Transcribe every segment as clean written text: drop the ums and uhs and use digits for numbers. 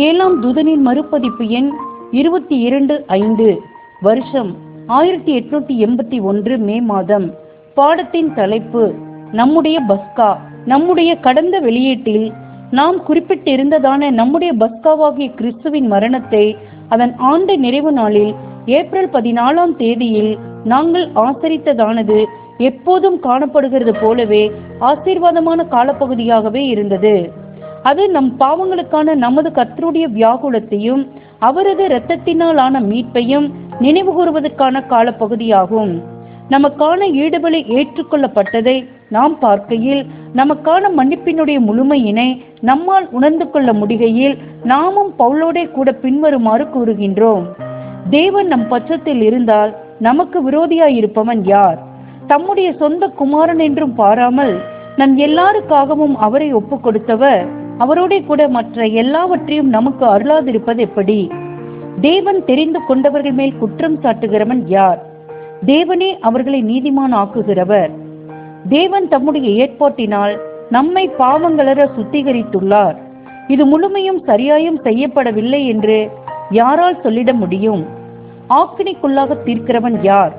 ஏழாம் தூதனின் மறுபதிப்பு எண் 22/5, வருஷம் 1881 மே மாதம். பாடத்தின் தலைப்பு நம்முடைய பஸ்கா. நம்முடைய கடந்த வெளியீட்டில் நாம் குறிப்பிட்டிருந்ததான நம்முடைய பஸ்காவாகிய கிறிஸ்துவின் மரணத்தை அதன் ஆண்டு நிறைவு நாளில் ஏப்ரல் 14ஆம் தேதியில் நாங்கள் ஆசரித்ததானது எப்போதும் காணப்படுகிறது போலவே ஆசீர்வாதமான காலப்பகுதியாகவே இருந்தது. அது நம் பாவங்களுக்கான நமது கர்த்தருடைய வியாகுலத்தையும் அவரது இரத்தத்தினால் ஆன மீட்பையும் நினைவு கூறுவதற்கான காலப்பகுதியாகும். நமக்கான ஈடுபலி ஏற்றுக்கொள்ளப்பட்டதை நாம் பார்க்கையில் நமக்கான மன்னிப்பினுடைய முழுமையினை நம்மால் உணர்ந்து கொள்ள முடிகையில் நாமும் பவுலோடே கூட பின்வருமாறு கூறுகின்றோம். தேவன் நம் பட்சத்தில் இருந்தால் நமக்கு விரோதியாயிருப்பவன் யார்? தம்முடைய சொந்த குமாரன் என்றும் பாராமல் நம் எல்லாருக்காகவும் அவரை ஒப்பு கொடுத்தவர் அவரோட கூட மற்ற எல்லாவற்றையும் நமக்கு அருளாதிருப்பது எப்படி? தேவன் தெரிந்து கொண்டவர்கள் மேல் குற்றம் சாட்டுகிறவன் யார்? தேவனே அவர்களை நீதிமான் ஆக்குகிறவர். தேவன் தம்முடைய ஏற்பாட்டினால் நம்மை பாவங்களற சுத்திகரித்துள்ளார். இது முழுமையும் சரியாயும் செய்யப்படவில்லை என்று யாரால் சொல்லிட முடியும்? ஆக்கினைக்குள்ளாக தீர்க்கிறவன் யார்?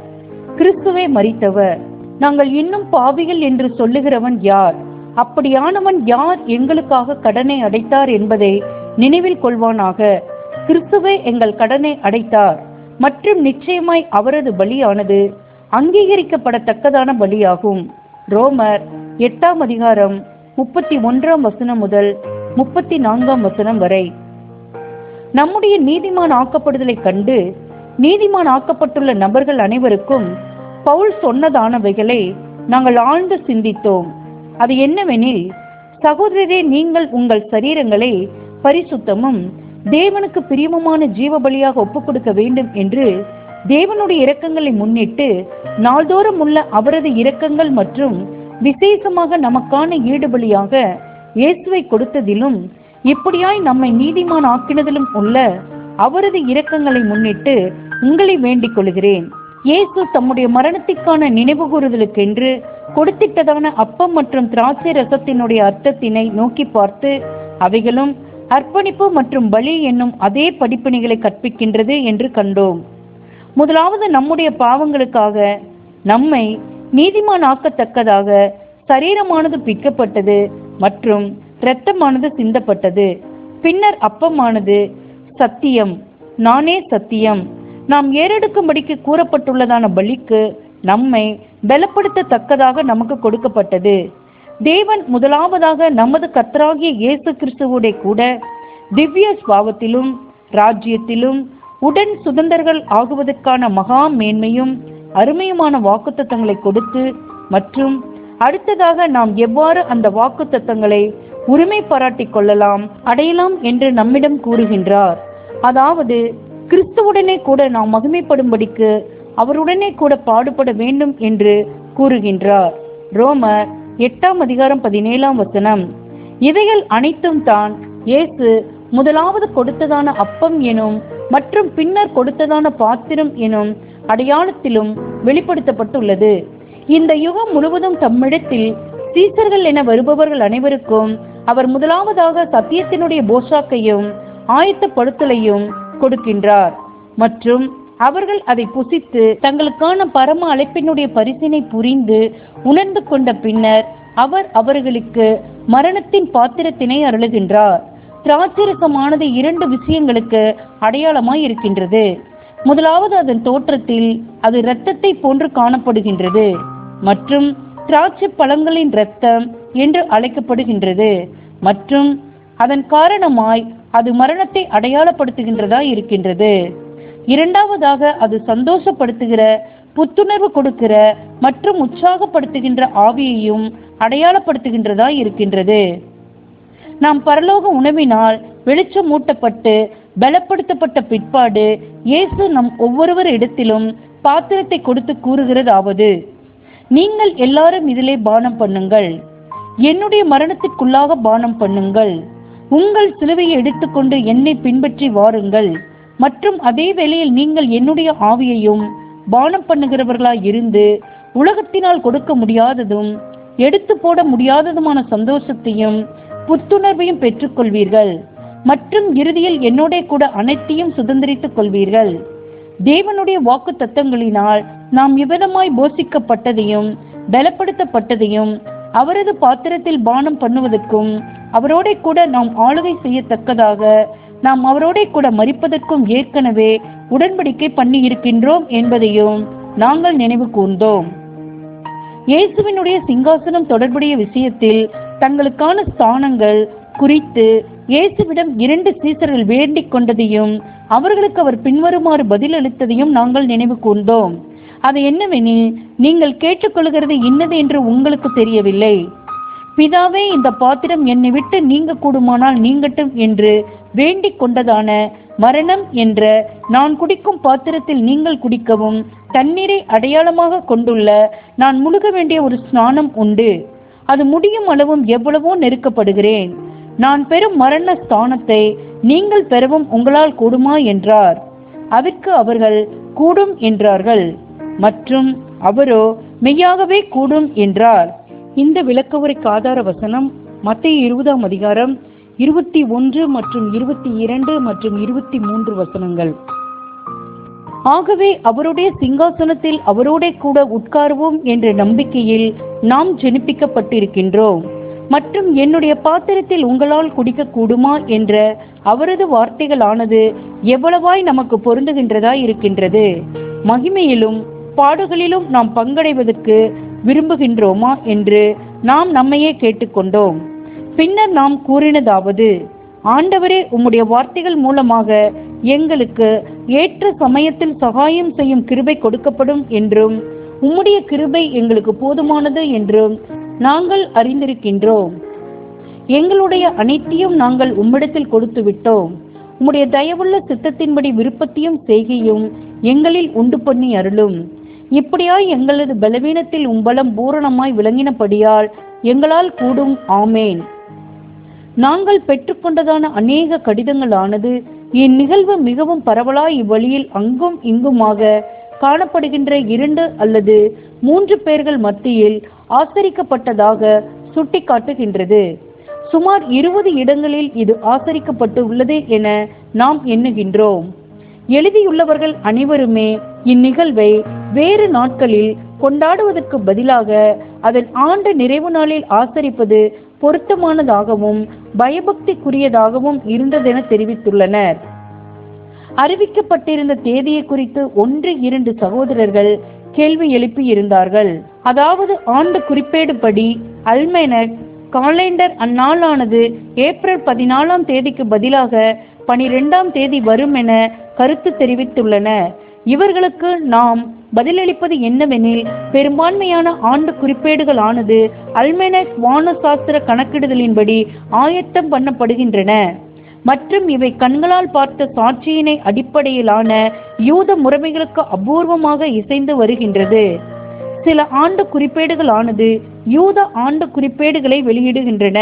கிறிஸ்துவே மரித்தவர். நாங்கள் இன்னும் பாவிகள் என்று சொல்லுகிறவன் யார்? அப்படியானவன் யார் எங்களுக்காக கடனை அடைத்தார் என்பதை நினைவில் கொள்வானாக. கிறிஸ்துவே எங்கள் கடனை அடைத்தார் மற்றும் நிச்சயமாய் அவரது பலியானது அங்கீகரிக்கப்படத்தக்கதான பலியாகும். ரோமர் 8ஆம் அதிகாரம் 31ஆம் வசனம் முதல் 34ஆம் வசனம் வரை. நம்முடைய நீதிமான் ஆக்கப்படுதலை கண்டு நீதிமான் ஆக்கப்பட்டுள்ள நபர்கள் அனைவருக்கும் பவுல் சொன்னதானவைகளை நாங்கள் ஆழ்ந்து சிந்தித்தோம். அது என்னவெனில், சகோதரரே, நீங்கள் உங்கள் சரீரங்களை பரிசுத்தமும் தேவனுக்கு பிரியமுமான ஜீவ பலியாக ஒப்புக் கொடுக்க வேண்டும் என்று தேவனுடைய இரக்கங்களை முன்னிட்டு நாள்தோறும் உள்ள அவரது இரக்கங்கள் மற்றும் விசேஷமாக நமக்கான ஈடுபலியாக இயேசுவை கொடுத்ததிலும் இப்படியாய் நம்மை நீதிமான் ஆக்கினதிலும் உள்ள அவரது இரக்கங்களை முன்னிட்டு உங்களை வேண்டிக் கொள்கிறேன். இயேசு தம்முடைய மரணத்திற்கான நினைவு கூறுதலுக்கென்று கொடுத்திட்டதான அப்பம் மற்றும் திராட்சை ரசத்தினுடைய அர்த்தத்தினை நோக்கி பார்த்து அவைகளும் அர்ப்பணிப்பு மற்றும் பலி என்னும் அதே படிப்பினைகளை கற்பிக்கின்றது என்று கண்டோம். முதலாவது, நம்முடைய பாவங்களுக்காக நம்மை நீதிமான் ஆக்கத்தக்கதாக சரீரமானது பிக்கப்பட்டது மற்றும் இரத்தமானது சிந்தப்பட்டது. பின்னர் அப்பமானது சத்தியம், நானே சத்தியம், நாம் ஏறெடுக்கும்படிக்கு கூறப்பட்டுள்ளதான பலிக்கு நம்மை பலப்படுத்தத்தக்கதாக நமக்கு கொடுக்கப்பட்டது. தேவன் முதலாவதாக நமது கர்த்தராகிய இயேசு கிறிஸ்துவோட கூட திவ்ய ஸ்வாவத்திலும் ராஜ்யத்திலும் உடன் சுதந்திரர்கள் ஆகுவதற்கான மகா மேன்மையும் அருமையுமான வாக்குத்தத்தங்களை கொடுத்து மற்றும் அடுத்ததாக நாம் எவ்வாறு அந்த வாக்குத்தத்தங்களை உரிமை பாராட்டிக் கொள்ளலாம், அடையலாம் என்று நம்மிடம் கூறுகின்றார். அதாவது கிறிஸ்துவுடனே கூட நாம் மகிமைப்படும்படிக்கு அவருடனே கூட பாடுபட வேண்டும் என்று கூறுகின்றார். ரோமர் 8ஆம் அதிகாரம் 17ஆம் வசனம். இவைகள் அனைத்தும் தான் இயேசு முதலாவது கொடுத்ததான அப்பம் எனும் மற்றும் பின்னர் கொடுத்ததான பாத்திரம் எனும் அடையாளத்திலும் வெளிப்படுத்தப்பட்டுள்ளது. இந்த யுகம் முழுவதும் தம்மிடத்தில் சீசர்கள் என வருபவர்கள் அனைவருக்கும் அவர் முதலாவதாக சத்தியத்தினுடைய போஷாக்கையும் ஆயத்தப்படுத்தலையும் கொடுக்கின்றார் மற்றும் அவர்கள் அதை புசித்து தங்களுக்கான பரம அழைப்பினுடைய பரிசினை புரிந்து உணர்ந்து கொண்ட பின்னர் அவர் அவர்களுக்கு மரணத்தின் பாத்திரத்தினை அருளுகின்றார். திராட்சரசமானது 2 விஷயங்களுக்கு அடையாளமாய் இருக்கின்றது. முதலாவது, அதன் தோற்றத்தில் அது இரத்தத்தை போன்று காணப்படுகின்றது மற்றும் திராட்சை பழங்களின் இரத்தம் என்று அழைக்கப்படுகின்றது மற்றும் அதன் காரணமாய் அது மரணத்தை அடையாளப்படுத்துகின்றதா இருக்கின்றது. இரண்டாவதாக, அது சந்தோஷப்படுத்துகிற, புத்துணர்வு கொடுக்கிற மற்றும் உற்சாகப்படுத்துகின்ற ஆவியையும் அடையாளப்படுத்துகின்றதா இருக்கின்றது. நாம் பரலோக உணவினால் வெளிச்சமூட்டப்பட்டு பலப்படுத்தப்பட்ட பிற்பாடு இயேசு நம் ஒவ்வொருவர் இடத்திலும் பாத்திரத்தை கொடுத்து கூறுகிறதாவது, நீங்கள் எல்லாரும் இதிலே பானம் பண்ணுங்கள், என்னுடைய மரணத்திற்குள்ளாக பானம் பண்ணுங்கள், உங்கள் சிலுவையை எடுத்துக்கொண்டு என்னை பின்பற்றி வாருங்கள் மற்றும் அதே வேளையில் நீங்கள் என்னுடைய ஆவியையும் பானம் பண்ணுகிறவர்களாய் இருந்து உலகத்தினால் கொடுக்க முடியாததும் எடுத்து போட முடியாததுமான சந்தோஷத்தையும் புத்துணர்வையும் பெற்றுக்கொள்வீர்கள். மற்றும் இறுதியில் என்னோட கூட அனைத்தையும் சுதந்திரித்துக் கொள்வீர்கள். தேவனுடைய வாக்கு தத்தங்களினால் நாம் இவ்விதமாய் போஷிக்கப்பட்டதையும் பலப்படுத்தப்பட்டதையும் அவரது பாத்திரத்தில் பானம் பண்ணுவதற்கும் அவரோட கூட நாம் ஆளுகை செய்யத்தக்கதாக நாம் அவரோட கூட மரிப்பதற்கும் ஏற்கனவே உடன்படிக்கை பண்ணி இருக்கின்றோம் என்பதையும் நாங்கள் நினைவு கூர்ந்தோம். இயேசுவினுடைய சிங்காசனம் தொடர்புடைய விஷயத்தில் தங்களுக்கான ஸ்தானங்கள் குறித்து இயேசுவிடம் 2 சீசர்கள் வேண்டிக் கொண்டதையும் அவர்களுக்கு அவர் பின்வருமாறு பதிலளித்ததையும் நாங்கள் நினைவு கூர்ந்தோம். அது என்னவெனில், நீங்கள் கேட்டுக்கொள்கிறது இன்னது என்று உங்களுக்கு தெரியவில்லை. பிதாவே, இந்த பாத்திரம் என்னை விட்டு நீங்க கூடுமானால் நீங்கட்டும் என்று வேண்டிக் கொண்டதான மரணம் என்ற நான் குடிக்கும் பாத்திரத்தில் நீங்கள் குடிக்கவும் தண்ணீரை அடையாளமாக கொண்டுள்ள நான் முழுக வேண்டிய ஒரு ஸ்நானம் உண்டு. அது முடியும் அளவும் எவ்வளவோ நெருக்கப்படுகிறேன். நான் பெறும் மரண ஸ்தானத்தை நீங்கள் பெறவும் உங்களால் கூடுமா என்றார். அதற்கு அவர்கள் கூடும் என்றார்கள். மற்றும் அவரோ மெய்யாகவே கூடும் என்றார். இந்த விளக்கவுரைக்கு ஆதார வசனம் மத்தேயு 20ஆம் அதிகாரம் 21 மற்றும் 22 மற்றும் 23 வசனங்கள். ஆகவே அவருடைய சிங்காசனத்தில் அவரோட கூட உட்காருவோம் என்ற நம்பிக்கையில் நாம் ஜெனிப்பிக்கப்பட்டிருக்கின்றோம். மற்றும் என்னுடைய பாத்திரத்தில் உங்களால் குடிக்க கூடுமா என்ற அவரது வார்த்தைகளானது எவ்வளவாய் நமக்கு பொருந்துகின்றதாய் இருக்கின்றது. மகிமையிலும் பாடுகளிலும் நாம் பங்கடைவதற்கு விரும்புகின்றோமா என்று நாம் நம்மையே கேட்டுக்கொண்டோம். பின்னர் நாம் கூறினதாவது, ஆண்டவரே, உம்முடைய வார்த்தைகள் மூலமாக எங்களுக்கு ஏற்ற சமயத்தில் சகாயம் செய்யும் கிருபை கொடுக்கப்படும் என்றும் உம்முடைய கிருபை எங்களுக்கு போதுமானது என்றும் நாங்கள் அறிந்திருக்கின்றோம். எங்களுடைய அனைத்தையும் நாங்கள் உம்மிடத்தில் கொடுத்து விட்டோம். உம்முடைய தயவுள்ள சித்தத்தின்படி விருப்பத்தையும் செய்கையும் எங்களில் உண்டு பண்ணி அருளும். இப்படியாய் எங்களது பலவீனத்தில் உம்பலம் பூரணமாய் விளங்கினபடியால் எங்களால் கூடும். ஆமேன். நாங்கள் பெற்றுக்கொண்டதான அநேக கடிதங்களானது இந்நிகழ்வு மிகவும் பரவலாய் இவ்வழியில் அங்கும் இங்குமாக காணப்படுகின்ற 2 அல்லது 3 பேர்கள் மத்தியில் ஆசரிக்கப்பட்டதாக சுட்டி காட்டுகின்றது. சுமார் 20 இடங்களில் இது ஆசரிக்கப்பட்டு உள்ளது என நாம் எண்ணுகின்றோம். எழுதியுள்ளவர்கள் அனைவருமே இந்நிகழ்வை வேறு நாட்களில் கொண்டாடுவதற்கு பதிலாக அதன் ஆண்டு நிறைவு நாளில் ஆசரிப்பது பொருத்தமானதாகவும் பயபக்திக்குரியதாகவும் இருந்ததென தெரிவித்துள்ளனர். அறிவிக்கப்பட்டிருந்த தேதியை குறித்து 1-2 சகோதரர்கள் கேள்வி எழுப்பி இருந்தார்கள். அதாவது ஆண்டு குறிப்பேடு படி அல்மெனக் காலண்டர் அந்நாளானது ஏப்ரல் 14ஆம் தேதிக்கு பதிலாக 12ஆம் தேதி வரும் என கருத்து தெரிவித்துள்ளனர். இவர்களுக்கு நாம் பதிலளிப்பது என்னவெனில், பெரும்பான்மையான ஆண்டு குறிப்பேடுகளானது அல்மெனக் வானசாஸ்திர கணக்கிடுதலின்படி ஆயத்தம் பண்ணப்படுகின்றன மற்றும் இவை கண்களால் பார்த்த சாட்சியினை அடிப்படையிலான யூத முறைமைகளுக்கு அபூர்வமாக இசைந்து வருகின்றது. சில ஆண்டு குறிப்பேடுகளானது யூத ஆண்டு குறிப்பேடுகளை வெளியிடுகின்றன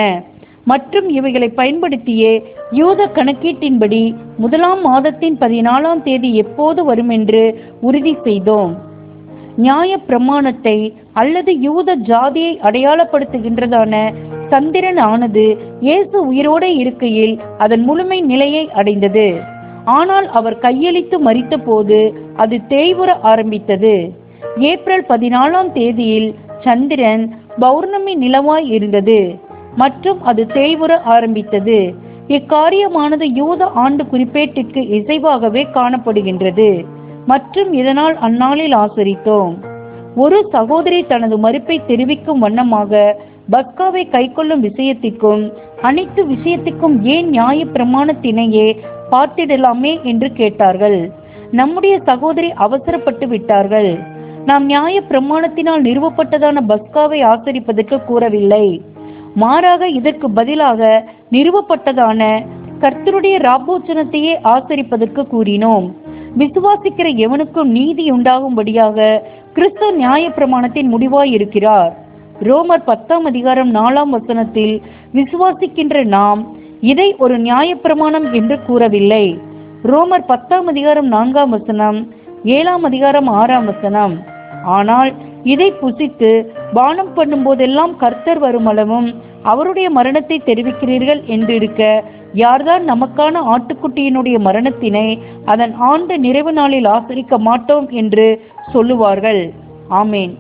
மற்றும் இவைகளை பயன்படுத்தியே யூத கணக்கீட்டின்படி 1ஆம் மாதத்தின் 14ஆம் தேதி எப்போது வரும் என்று உறுதி செய்தோம். நியாய பிரமாணத்தை அல்லது யூத ஜாதியை அடையாளப்படுத்துகின்றதான சந்திரன் ஆனது இயேசு உயிரோடு இருக்கையில் அதன் முழுமை நிலையை அடைந்தது. ஆனால் அவர் கையளித்து மரித்த போது அது தேய்வுற ஆரம்பித்தது. ஏப்ரல் 14ஆம் தேதியில் சந்திரன் பௌர்ணமி நிலவாய் இருந்தது மற்றும் அது தேய்வுற ஆரம்பித்தது. இக்காரியமானது யூத ஆண்டு குறிப்பேட்டிற்கு இசைவாகவே காணப்படுகின்றது மற்றும் இதனால் அந்நாளில் ஆசரித்தோம். ஒரு சகோதரி தனது மறுப்பை தெரிவிக்கும் வண்ணமாக பஸ்காவை கைக்கொள்ளும் விஷயத்திற்கும் அனைத்து விஷயத்திற்கும் ஏன் நியாய பிரமாணத்தினையே பார்த்திடலாமே என்று கேட்டார்கள். நம்முடைய சகோதரி அவசரப்பட்டு விட்டார்கள். நாம் நியாய பிரமாணத்தினால் நிறுவப்பட்டதான பஸ்காவை ஆசரிப்பதற்கு கூறவில்லை. மாறாக இதற்கு பதிலாக நிறுவப்பட்டதான கர்த்தருடைய ராபோச்சனத்தையே ஆசரிப்பதற்கு கூறினோம். விசுவாசிக்கிற எவனுக்கும் நீதி உண்டாகும்படியாக கிறிஸ்து நியாய பிரமாணத்தின் முடிவாய் இருக்கிறார். ரோமர் 10ஆம் அதிகாரம் 4ஆம் வசனத்தில் விசுவாசிக்கின்ற நாம் இதை ஒரு நியாய பிரமாணம் என்று கூறவில்லை. ரோமர் 10ஆம் அதிகாரம் 4ஆம் வசனம், 7ஆம் அதிகாரம் 6ஆம் வசனம். ஆனால் இதை புசித்து பானம் பண்ணும் போதெல்லாம் கர்த்தர் வருமளவும் அவருடைய மரணத்தை தெரிவிக்கிறீர்கள் என்றிருக்க யார்தான் நமக்கான ஆட்டுக்குட்டியினுடைய மரணத்தினை அதன் ஆண்டு நிறைவு நாளில் ஆசரிக்க மாட்டோம் என்று சொல்லுவார்கள். ஆமேன்.